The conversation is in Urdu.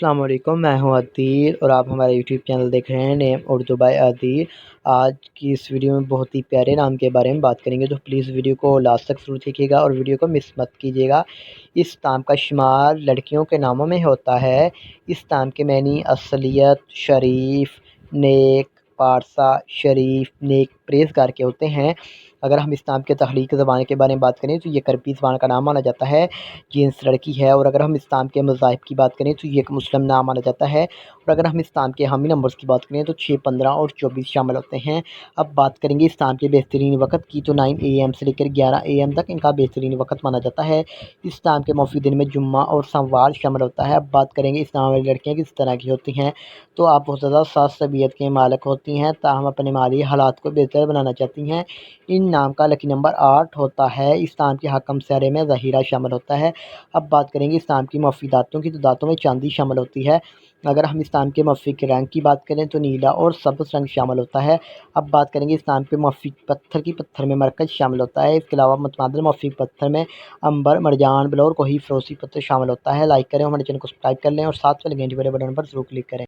السلام علیکم، میں ہوں عدیر اور آپ ہمارے یوٹیوب چینل دیکھ رہے ہیں نیم اردو بائی عدیر۔ آج کی اس ویڈیو میں بہت ہی پیارے نام کے بارے میں بات کریں گے، تو پلیز ویڈیو کو لاسٹ تک ضرور دیکھیے گا اور ویڈیو کو مس مت کیجیے گا۔ اس نام کا شمار لڑکیوں کے ناموں میں ہوتا ہے۔ اس نام کے معنی اصلیت، شریف، نیک، پارسا، شریف، نیک، پرہیزگار کے ہوتے ہیں۔ اگر ہم اس نام کے تخلیقی زبان کے بارے میں بات کریں تو یہ کرپی زبان کا نام مانا جاتا ہے، جنس لڑکی ہے۔ اور اگر ہم اس نام کے مذاہب کی بات کریں تو یہ ایک مسلم نام مانا جاتا ہے۔ اور اگر ہم اس نام کے حامی نمبرز کی بات کریں تو 6، 15 اور 24 شامل ہوتے ہیں۔ اب بات کریں گے اس نام کے بہترین وقت کی، تو 9 AM سے لے کر 11 AM تک ان کا بہترین وقت مانا جاتا ہے۔ اس نام کے موفی دن میں جمعہ اور سوموار شامل ہوتا ہے۔ اب بات کریں گے اس نام والی لڑکیاں کس طرح کی ہوتی ہیں، تو آپ بہت زیادہ ساز طبیعت کے مالک ہوتی ہیں، تاہم اپنے مالی حالات کو بہتر بنانا چاہتی ہیں۔ ان نام کا لکی نمبر 8 ہوتا ہے۔ اس نام کے حکم سیارے میں ظہیرہ شامل ہوتا ہے۔ اب بات کریں گے اس نام کی موفی دانتوں کی، تو دانتوں میں چاندی شامل ہوتی ہے۔ اگر ہم اس نام کے موفق رنگ کی بات کریں تو نیلا اور سبز رنگ شامل ہوتا ہے۔ اب بات کریں گے اس نام کے موفق پتھر کی، پتھر میں مرکز شامل ہوتا ہے۔ اس کے علاوہ متبادل موفق پتھر میں امبر، مرجان، بلور، کوہی، فروزی پتھر شامل ہوتا ہے۔ لائک کریں، ہمارے چینل کو سبسکرائب کر لیں اور ساتھ میں گھنٹی والے بٹن پر ضرور کلک کریں۔